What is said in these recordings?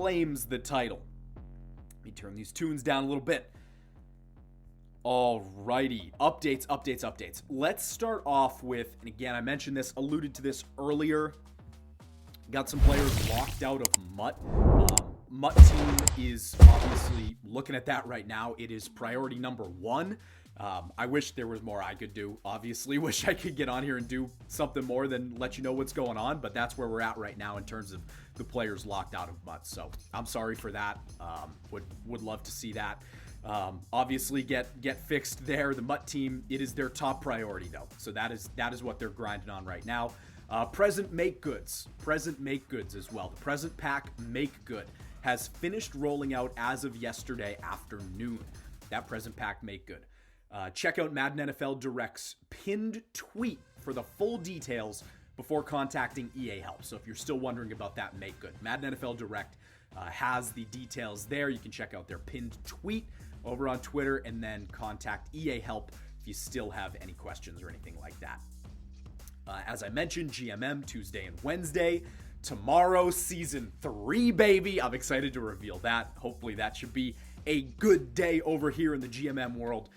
claims the title? Let me turn these tunes down a little bit. Alrighty, updates. Let's start off with, and again, I mentioned this, alluded to this earlier. Got some players locked out of MUT. MUT team is obviously looking at that right now. It is priority number one. I wish there was more I could do. Obviously, wish I could get on here and do something more than let you know what's going on, but that's where we're at right now in terms of the players locked out of MUT. So I'm sorry for that. Would love to see that. Obviously get fixed there. The MUT team, it is their top priority though. So that is what they're grinding on right now. Present make goods as well. The present pack make good has finished rolling out as of yesterday afternoon. That present pack make good. Check out Madden NFL Direct's pinned tweet for the full details before contacting EA Help. So if you're still wondering about that make good, Madden NFL Direct has the details there. You can check out their pinned tweet over on Twitter and then contact EA Help if you still have any questions or anything like that. As I mentioned, GMM Tuesday and Wednesday. Tomorrow, Season 3, baby. I'm excited to reveal that. Hopefully that should be a good day over here in the GMM world.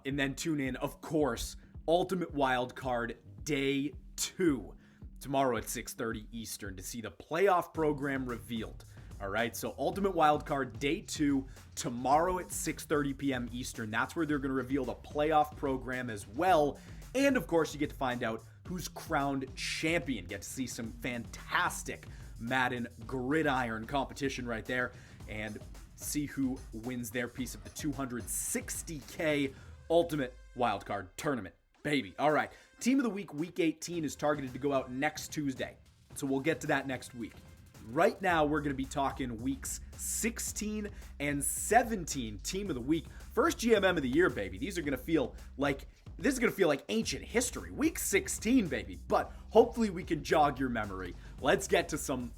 And then tune in, of course, Ultimate Wildcard Day 2. Tomorrow at 6:30 Eastern to see the playoff program revealed. All right, so Ultimate Wildcard Day 2, tomorrow at 6:30 p.m. Eastern. That's where they're going to reveal the playoff program as well. And, of course, you get to find out who's crowned champion. Get to see some fantastic Madden gridiron competition right there and see who wins their piece of the $260K Ultimate Wildcard Tournament. Baby. All right, Team of the Week, Week 18 is targeted to go out next Tuesday. So we'll get to that next week. Right now, we're going to be talking weeks 16 and 17 Team of the Week. First GMM of the year, baby. This is going to feel like ancient history. Week 16, baby. But hopefully we can jog your memory. Let's get to some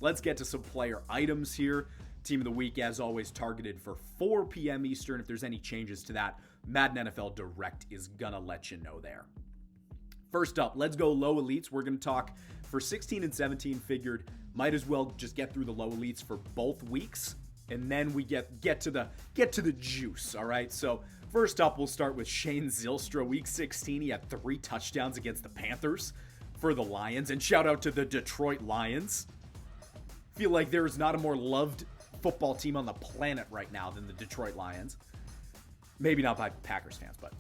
player items here. Team of the Week, as always, targeted for 4 p.m. Eastern. If there's any changes to that, Madden NFL Direct is gonna let you know there. First up, let's go low elites. We're gonna talk for 16 and 17. Figured might as well just get through the low elites for both weeks, and then we get to the juice. All right. So first up, we'll start with Shane Zylstra. Week 16, he had 3 touchdowns against the Panthers for the Lions, and shout out to the Detroit Lions. Feel like there is not a more loved football team on the planet right now than the Detroit Lions. Maybe not by Packers fans, but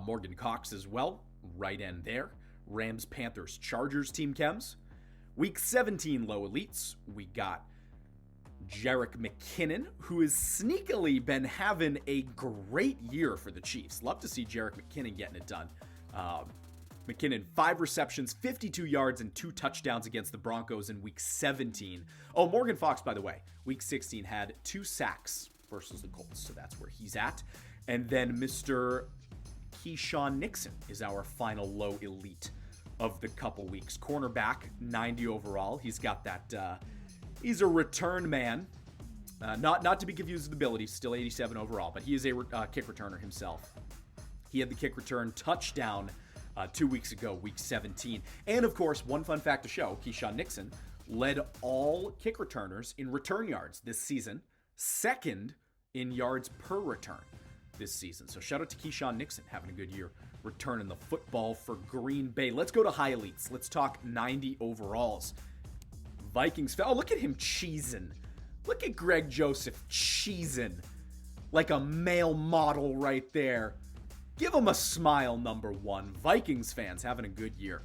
Morgan Cox as well, right end there. Rams, Panthers, Chargers team chems. Week 17 low elites, we got Jerick McKinnon, who has sneakily been having a great year for the Chiefs. Love to see Jerick McKinnon getting it done. McKinnon, 5 receptions, 52 yards, and 2 touchdowns against the Broncos in Week 17. Oh, Morgan Fox, by the way, Week 16 had 2 sacks versus the Colts, so that's where he's at. And then Mr. Keyshawn Nixon is our final low elite of the couple weeks. Cornerback, 90 overall. He's got that, he's a return man. Not to be confused with ability, still 87 overall, but he is a kick returner himself. He had the kick return touchdown 2 weeks ago, Week 17. And, of course, one fun fact to show, Keyshawn Nixon led all kick returners in return yards this season, second in yards per return this season. So shout out to Keyshawn Nixon having a good year returning the football for Green Bay. Let's go to high elites. Let's talk 90 overalls. Vikings. Oh, look at him cheesing. Look at Greg Joseph cheesing like a male model right there. Give him a smile, number 1. Vikings fans having a good year.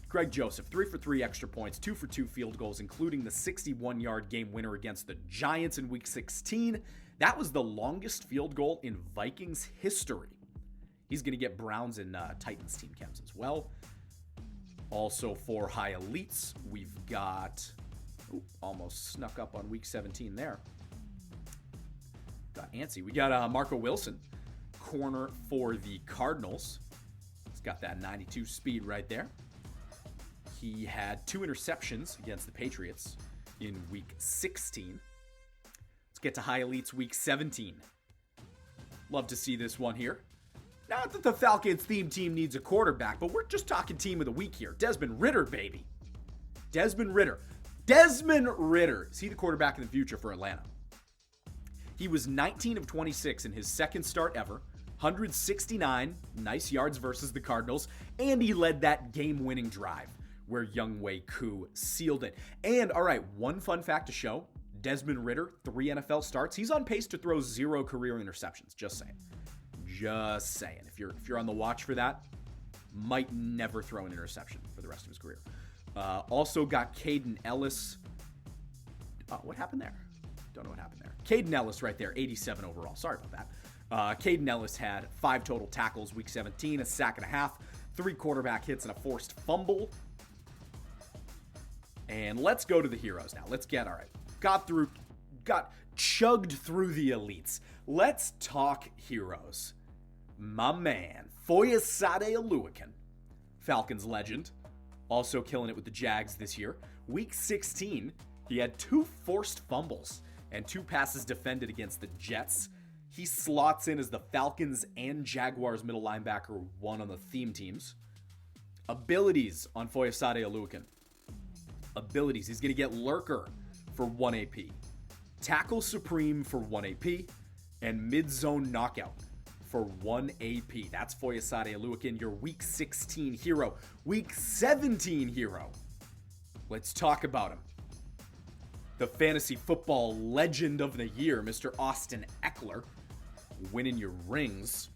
Greg Joseph, 3 for 3 extra points, 2 for 2 field goals, including the 61-yard game winner against the Giants in Week 16. That was the longest field goal in Vikings history. He's going to get Browns and Titans team chems as well. Also for high elites, we've got... almost snuck up on Week 17 there. Got antsy. We got Marco Wilson, corner for the Cardinals. He's got that 92 speed right there. He had 2 interceptions against the Patriots in Week 16. Let's get to high elites Week 17. Love to see this one here. Not that the Falcons theme team needs a quarterback, but we're just talking team of the week here. Desmond Ridder, baby. Desmond Ridder. Desmond Ridder. Is he the quarterback in the future for Atlanta? He was 19 of 26 in his second start ever. 169 nice yards versus the Cardinals. And he led that game-winning drive where Younghoe Koo sealed it. And, all right, one fun fact to show. Desmond Ridder, 3 NFL starts. He's on pace to throw 0 career interceptions. Just saying. Just saying. If you're on the watch for that, might never throw an interception for the rest of his career. Also got Caden Ellis. Oh, what happened there? Don't know what happened there. Caden Ellis right there, 87 overall. Sorry about that. Caden Ellis had 5 total tackles week 17, a sack and a half, 3 quarterback hits, and a forced fumble. And let's go to the heroes now. All right. Got chugged through the elites. Let's talk heroes. My man, Foyesade Oluokun, Falcons legend, also killing it with the Jags this year. Week 16, he had 2 forced fumbles and 2 passes defended against the Jets. He slots in as the Falcons and Jaguars middle linebacker, 1 on the theme teams. Abilities on Foyesade Oluokun. Abilities. He's going to get Lurker for 1 AP. Tackle Supreme for 1 AP. And Mid-Zone Knockout for 1 AP. That's Foyesade Oluokun, your Week 16 hero. Week 17 hero. Let's talk about him. The fantasy football legend of the year, Mr. Austin Eckler, winning your rings.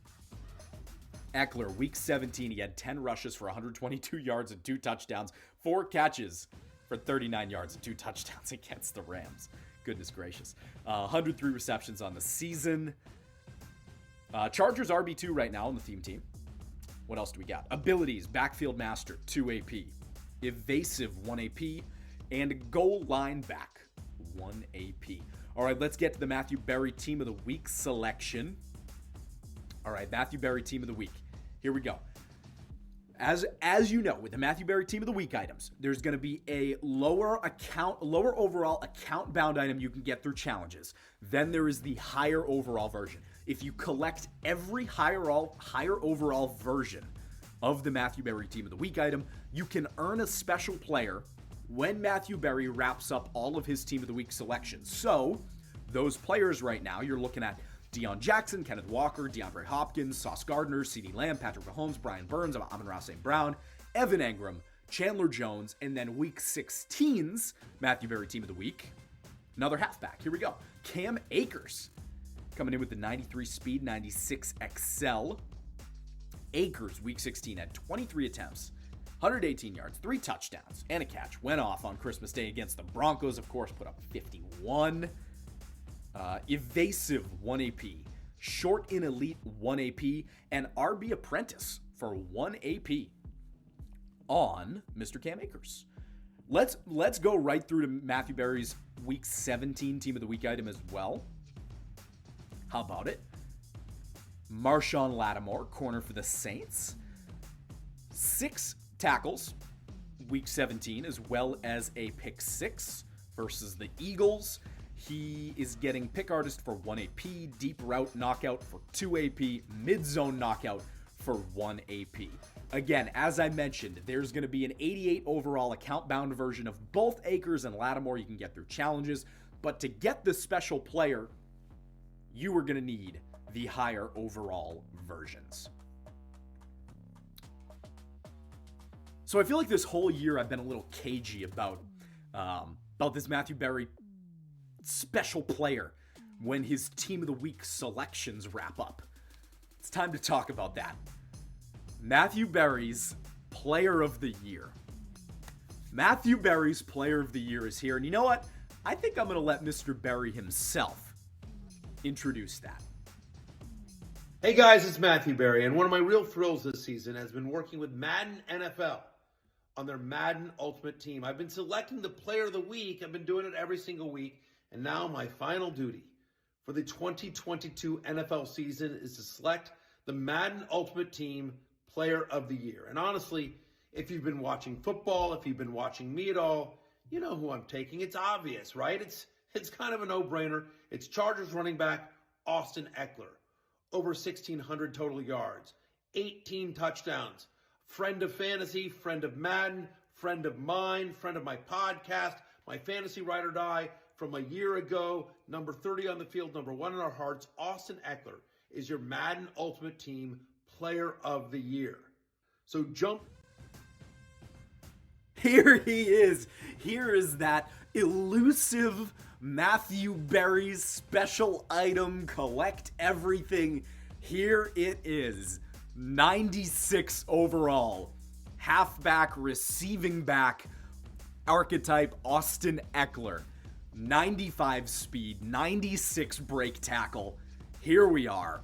Eckler, Week 17, he had 10 rushes for 122 yards and 2 touchdowns, 4 catches for 39 yards and 2 touchdowns against the Rams. Goodness gracious. 103 receptions on the season. Chargers RB2 right now on the theme team. What else do we got? Abilities, backfield master, 2 AP. Evasive, 1 AP. And goal line back, 1 AP. All right, let's get to the Matthew Berry Team of the Week selection. All right, Matthew Berry Team of the Week. Here we go. As you know, with the Matthew Berry Team of the Week items, there's going to be a lower overall account bound item you can get through challenges. Then there is the higher overall version. If you collect every higher overall version of the Matthew Berry Team of the Week item, you can earn a special player when Matthew Berry wraps up all of his Team of the Week selections. So, those players right now, you're looking at Deion Jackson, Kenneth Walker, DeAndre Hopkins, Sauce Gardner, CeeDee Lamb, Patrick Mahomes, Brian Burns, Amon-Ra St. Brown, Evan Engram, Chandler Jones, and then Week 16's Matthew Berry Team of the Week. Another halfback. Here we go. Cam Akers coming in with the 93 speed, 96 XL. Akers, Week 16, had 23 attempts, 118 yards, 3 touchdowns, and a catch. Went off on Christmas Day against the Broncos, of course, put up 51. Evasive, 1 AP. Short in Elite, 1 AP. And RB Apprentice for 1 AP on Mr. Cam Akers. Let's go right through to Matthew Berry's Week 17 Team of the Week item as well. How about it? Marshawn Lattimore, corner for the Saints. 6 tackles, Week 17, as well as a pick 6 versus the Eagles. He is getting pick artist for 1 AP, deep route knockout for 2 AP, mid-zone knockout for 1 AP. Again, as I mentioned, there's going to be an 88 overall account-bound version of both Akers and Lattimore you can get through challenges, but to get the special player, you are going to need the higher overall versions. So I feel like this whole year I've been a little cagey about this Matthew Berry special player when his Team of the Week selections wrap up. It's time to talk about that. Matthew Berry's Player of the Year. Matthew Berry's Player of the Year is here, and you know what? I think I'm going to let Mr. Berry himself introduce that. Hey guys, it's Matthew Berry, and one of my real thrills this season has been working with Madden NFL on their Madden Ultimate Team. I've been selecting the Player of the Week. I've been doing it every single week. And now my final duty for the 2022 NFL season is to select the Madden Ultimate Team Player of the Year. And honestly, if you've been watching football, if you've been watching me at all, you know who I'm taking. It's obvious, right? It's kind of a no-brainer. It's Chargers running back Austin Eckler. Over 1,600 total yards, 18 touchdowns. Friend of fantasy, friend of Madden, friend of mine, friend of my podcast, My fantasy ride or die from a year ago, number 30 on the field, number 1 in our hearts, Austin Eckler is your Madden Ultimate Team Player of the Year. So jump. Here he is. Here is that elusive Matthew Berry's special item. Collect everything. Here it is. 96 overall. Halfback, receiving back, archetype Austin Eckler. 95 speed, 96 break tackle. Here we are.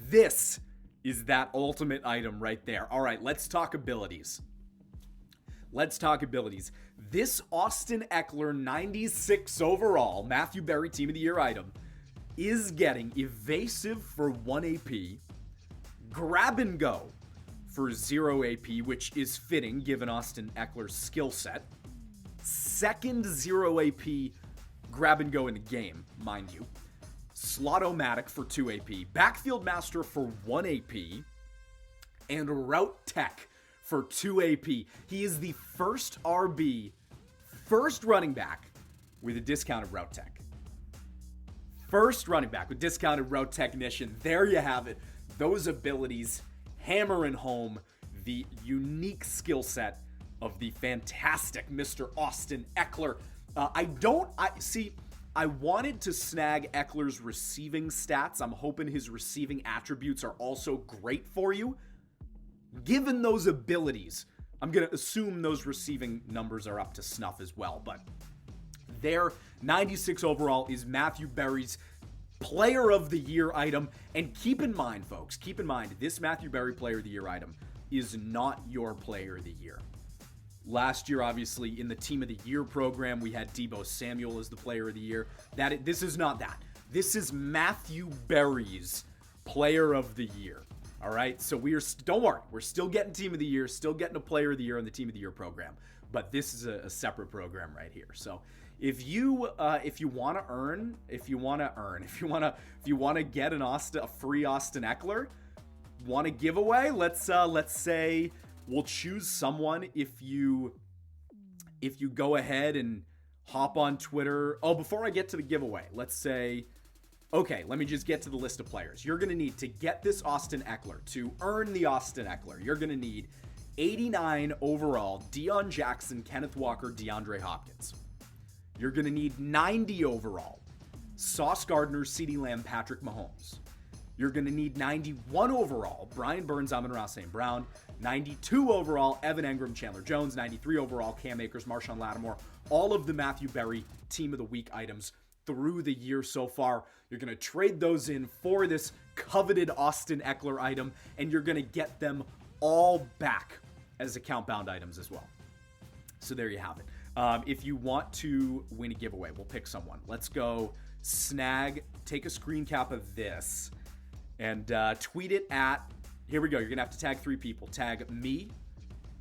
This is that ultimate item right there. All right, let's talk abilities. This Austin Eckler 96 overall Matthew Berry Team of the Year item is getting evasive for 1 AP, grab and go for 0 AP, which is fitting given Austin Eckler's skill set. Second 0 AP grab and go in the game, mind you. Slot-O-Matic for 2 AP, Backfield Master for 1 AP, and Route Tech for 2 AP. He is the first RB, first running back with a discounted Route Tech. First running back with discounted Route Technician. There you have it. Those abilities hammering home the unique skill set of the fantastic Mr. Austin Eckler. I wanted to snag Eckler's receiving stats. I'm hoping his receiving attributes are also great for you. Given those abilities, I'm going to assume those receiving numbers are up to snuff as well. But their 96 overall is Matthew Berry's Player of the Year item. And keep in mind, folks, this Matthew Berry Player of the Year item is not your Player of the Year. Last year, obviously, in the Team of the Year program, we had Deebo Samuel as the Player of the Year. This is not that. This is Matthew Berry's Player of the Year. All right, so don't worry, we're still getting Team of the Year, still getting a Player of the Year in the Team of the Year program, but this is a separate program right here. So if you want to get a free Austin Eckler, want a giveaway? Let's say we'll choose someone if you go ahead and hop on Twitter. Oh, before I get to the giveaway, let's say. Okay, let me just get to the list of players. You're going to need to get this Austin Eckler, to earn the Austin Eckler, you're going to need 89 overall, Deion Jackson, Kenneth Walker, DeAndre Hopkins. You're going to need 90 overall, Sauce Gardner, CeeDee Lamb, Patrick Mahomes. You're going to need 91 overall, Brian Burns, Amon-Ra St. Brown. 92 overall, Evan Engram, Chandler Jones. 93 overall, Cam Akers, Marshawn Lattimore. All of the Matthew Berry Team of the Week items through the year so far. You're going to trade those in for this coveted Austin Eckler item, and you're going to get them all back as account-bound items as well. So there you have it. If you want to win a giveaway, we'll pick someone. Let's go take a screen cap of this, and tweet it at, here we go, you're going to have to tag 3 people. Tag me,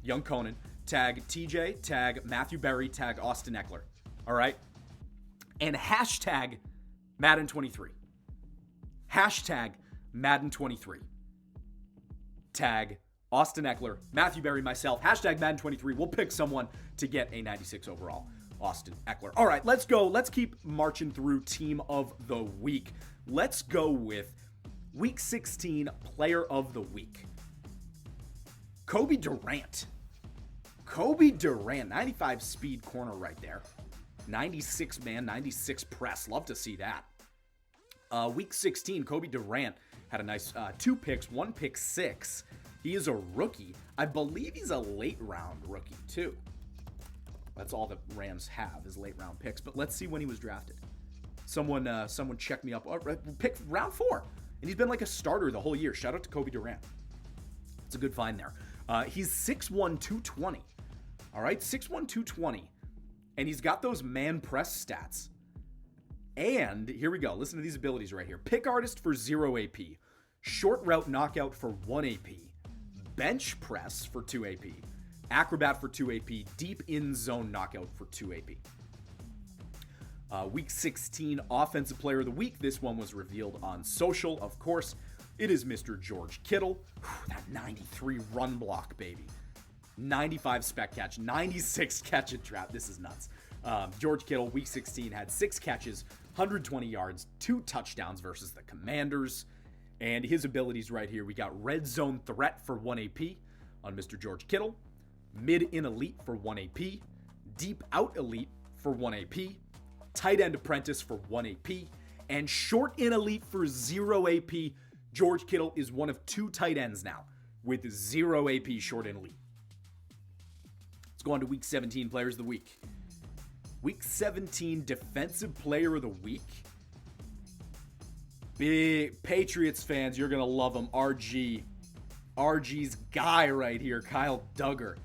Young Conan, tag TJ, tag Matthew Berry, tag Austin Eckler. All right? And hashtag Madden23. Hashtag Madden23. Tag Austin Eckler, Matthew Berry, myself, hashtag Madden23. We'll pick someone to get a 96 overall Austin Eckler. All right, let's go. Let's keep marching through Team of the Week. Let's go with Week 16 Player of the Week. Kobe Durant. 95 speed corner right there. 96 man, 96 press. Love to see that. Week 16, Kobe Durant had a nice 2 picks, 1 pick 6. He is a rookie. I believe he's a late round rookie too. That's all the Rams have is late round picks. But let's see when he was drafted. Someone check me up. Pick round 4, and he's been like a starter the whole year. Shout out to Kobe Durant. It's a good find there. He's 6'1", 220. All right, 6'1", 220. And he's got those man press stats. And here we go. Listen to these abilities right here. Pick artist for 0 AP. Short route knockout for 1 AP. Bench press for 2 AP. Acrobat for 2 AP. Deep in zone knockout for 2 AP. Week 16 Offensive Player of the Week. This one was revealed on social, of course. It is Mr. George Kittle. That 93 run block, baby. 95 spec catch, 96 catch and trap. This is nuts. George Kittle, week 16, had 6 catches, 120 yards, 2 touchdowns versus the Commanders. And his abilities right here, we got red zone threat for 1 AP on Mr. George Kittle, mid-in elite for 1 AP, deep out elite for 1 AP, tight end apprentice for 1 AP, and short in elite for 0 AP. George Kittle is one of 2 tight ends now with 0 AP short in elite. Let's go on to week 17 players of the week. Week 17 defensive player of the week. Big Patriots fans, you're going to love him. RG's guy right here, Kyle Duggar.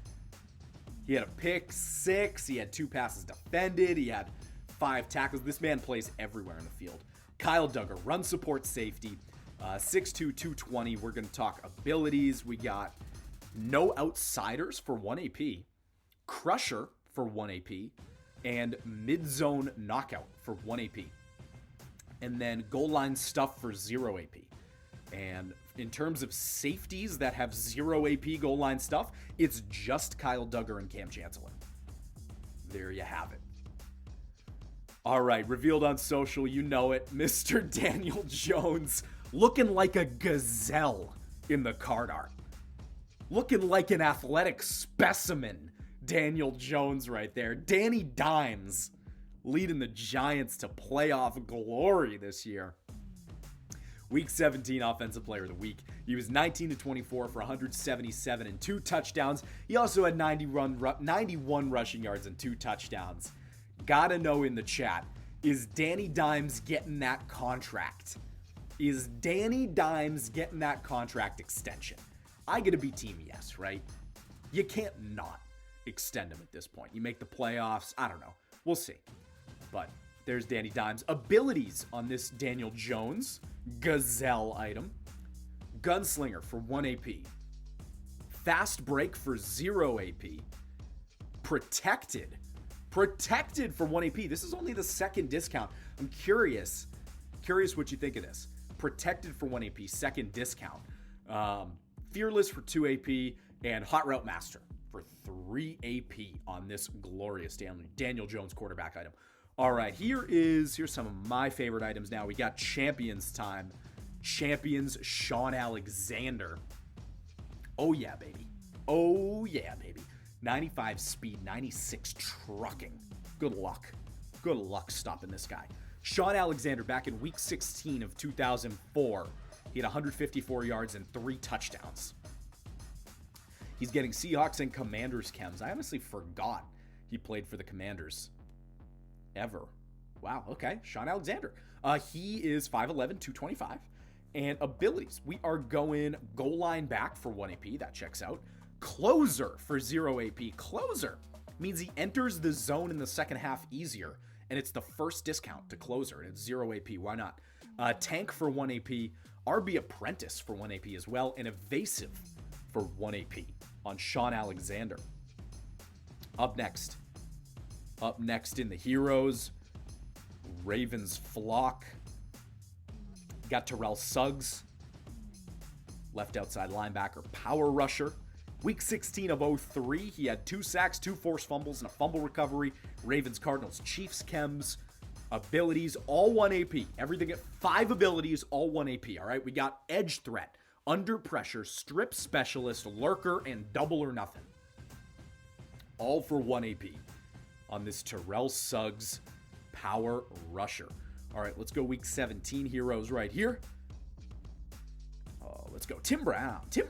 He had a pick 6. He had 2 passes defended. He had 5 tackles. This man plays everywhere in the field. Kyle Duggar, run support safety, 6'2", 220. We're going to talk abilities. We got no outsiders for 1 AP, crusher for 1 AP, and mid-zone knockout for 1 AP. And then goal line stuff for 0 AP. And in terms of safeties that have 0 AP goal line stuff, it's just Kyle Duggar and Cam Chancellor. There you have it. All right, revealed on social, you know it, Mr. Daniel Jones, looking like a gazelle in the card art. Looking like an athletic specimen, Daniel Jones right there. Danny Dimes leading the Giants to playoff glory this year. Week 17 offensive player of the week. He was 19-24 for 177 and 2 touchdowns. He also had 91 rushing yards and 2 touchdowns. Gotta know in the chat, is Danny Dimes getting that contract? Is Danny Dimes getting that contract extension? I gotta be team yes, right? You can't not extend him at this point. You make the playoffs, I don't know. We'll see. But there's Danny Dimes. Abilities on this Daniel Jones gazelle item. Gunslinger for 1 AP. Fast break for 0 AP. Protected for 1 AP. This is only the second discount. I'm curious what you think of this. Protected for 1 AP, second discount. Fearless for 2 AP, and Hot Route Master for 3 AP on this glorious Daniel Jones quarterback item. All right, here's some of my favorite items now. We got Champions time. Champions Sean Alexander. Oh yeah, baby. 95 speed, 96 trucking. Good luck stopping this guy. Sean Alexander back in week 16 of 2004. He had 154 yards and 3 touchdowns. He's getting Seahawks and Commanders chems. I honestly forgot he played for the Commanders. Ever. Wow, okay. Sean Alexander. He is 5'11", 225. And abilities. We are going goal line back for 1 AP. That checks out. Closer for 0 AP. Closer means he enters the zone in the second half easier, and it's the first discount to closer, and it's 0 AP. Why not? Tank for 1 AP. RB Apprentice for 1 AP as well, and Evasive for 1 AP on Sean Alexander. Up next in the heroes, Ravens flock. Got Terrell Suggs, left outside linebacker, power rusher. Week 16 of 03, he had 2 sacks, 2 forced fumbles, and a fumble recovery. Ravens, Cardinals, Chiefs, chems. Abilities, all 1 AP. Everything at 5 abilities, all 1 AP. All right, we got edge threat, under pressure, strip specialist, lurker, and double or nothing. All for 1 AP on this Terrell Suggs power rusher. All right, let's go week 17 heroes right here. Let's go Tim Brown. Tim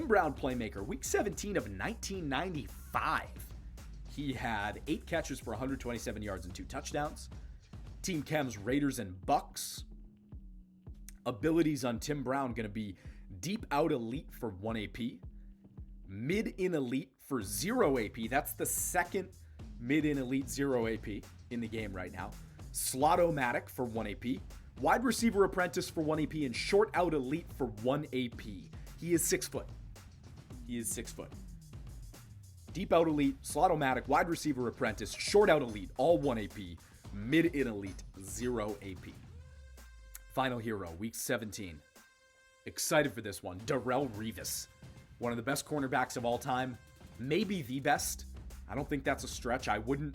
Brown playmaker, week 17 of 1995. He had 8 catches for 127 yards and 2 touchdowns. Team chems, Raiders and Bucks. Abilities on Tim Brown going to be deep out elite for 1 AP. Mid-in elite for 0 AP. That's the second mid-in elite 0 AP in the game right now. Slot-o-matic for 1 AP. Wide receiver apprentice for 1 AP, and short out elite for 1 AP. He is 6 foot. Deep out elite, slot-o-matic, wide receiver apprentice, short out elite, all 1 AP. Mid-in elite, 0 AP. Final hero, week 17. Excited for this one. Darrell Rivas. One of the best cornerbacks of all time. Maybe the best. I don't think that's a stretch. I wouldn't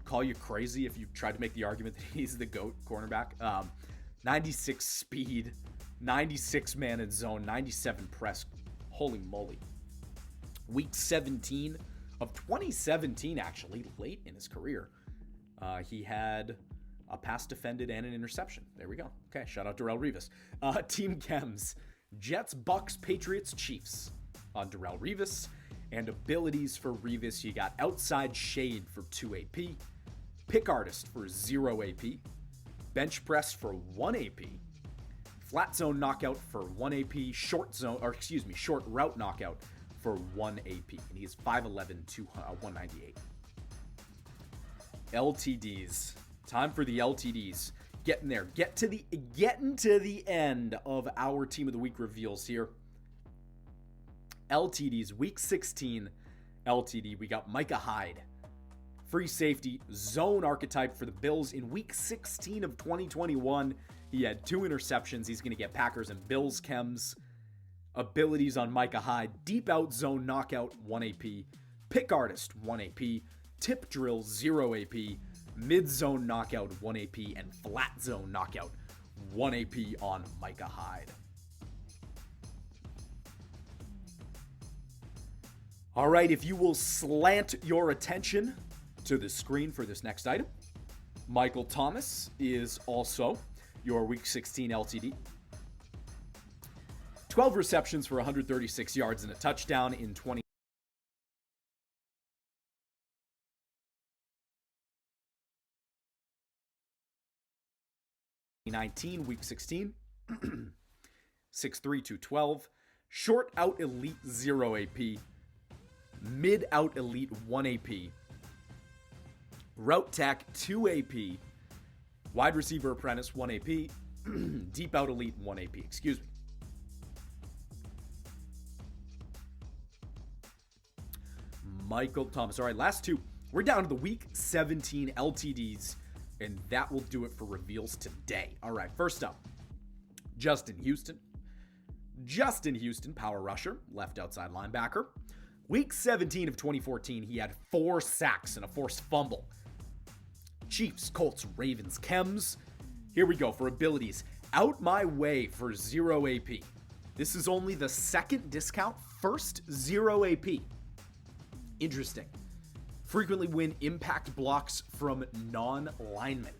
call you crazy if you tried to make the argument that he's the GOAT cornerback. 96 speed, 96 man in zone, 97 press. Holy moly. Week 17 of 2017, actually, late in his career, he had a pass defended and an interception. There we go. Okay, shout out Darrell Rivas. Team Chems, Jets, Bucks, Patriots, Chiefs on Darrell Rivas. And abilities for Rivas, you got outside shade for 2 AP, pick artist for 0 AP, bench press for 1 AP, flat zone knockout for 1 AP, short route knockout for 1 AP. And he is 5'11", 198. LTDs. Time for the LTDs. Getting there. Getting to the end of our Team of the Week reveals here. LTDs, Week 16 LTD. We got Micah Hyde. Free safety, zone archetype for the Bills. In Week 16 of 2021, he had 2 interceptions. He's going to get Packers and Bills chems. Abilities on Micah Hyde. Deep out zone knockout, 1 AP. Pick artist, 1 AP. Tip drill, 0 AP. Mid zone knockout, 1 AP. And flat zone knockout, 1 AP on Micah Hyde. All right, if you will slant your attention to the screen for this next item. Michael Thomas is also your Week 16 LTD. 12 receptions for 136 yards and a touchdown in 2019, Week 16. 6'3", 212. Short out elite, 0 AP. Mid out elite, 1 AP. Route tack, 2 AP. Wide receiver apprentice, 1 AP. Deep out elite, 1 AP. Excuse me. Michael Thomas. All right, last 2. We're down to the Week 17 LTDs, and that will do it for reveals today. All right, first up, Justin Houston. Justin Houston, power rusher, left outside linebacker. Week 17 of 2014, he had 4 sacks and a forced fumble. Chiefs, Colts, Ravens, Chems. Here we go for abilities. Out my way for 0 AP. This is only the second discount, first 0 AP. Interesting. Frequently win impact blocks from non-linemen.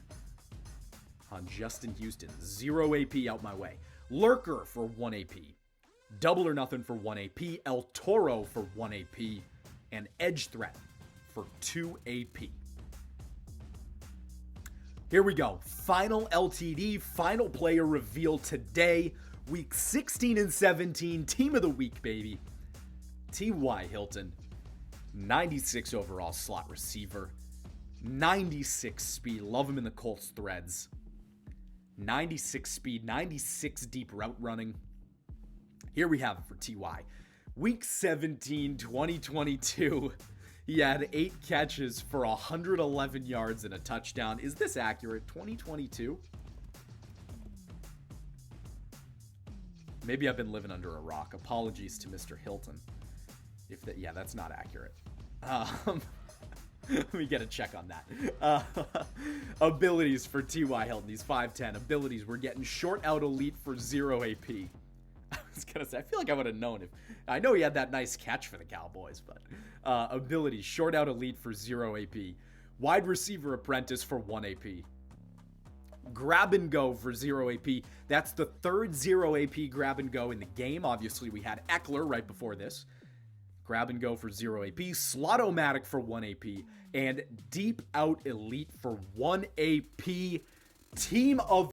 On Justin Houston, 0 AP out my way. Lurker for 1 AP. Double or Nothing for 1 AP. El Toro for 1 AP. And Edge Threat for 2 AP. Here we go. Final LTD, final player reveal today. Week 16 and 17, Team of the Week, baby. T.Y. Hilton, 96 overall slot receiver. 96 speed. Love him in the Colts threads. 96 speed, 96 deep route running. Here we have it for T.Y. Week 17, 2022. He had 8 catches for 111 yards and a touchdown. Is this accurate? 2022? Maybe I've been living under a rock. Apologies to Mr. Hilton. Yeah, that's not accurate. Let me get a check on that. Abilities for T.Y. Hilton. He's 5'10". Abilities, we're getting short out elite for 0 AP. I was going to say, I feel like I would have known if... I know he had that nice catch for the Cowboys, but... abilities, short out elite for 0 AP. Wide receiver apprentice for 1 AP. Grab and go for 0 AP. That's the third 0 AP grab and go in the game. Obviously, we had Eckler right before this. Grab and go for 0 AP. Slot-o-matic for 1 AP. And deep out elite for 1 AP. Team of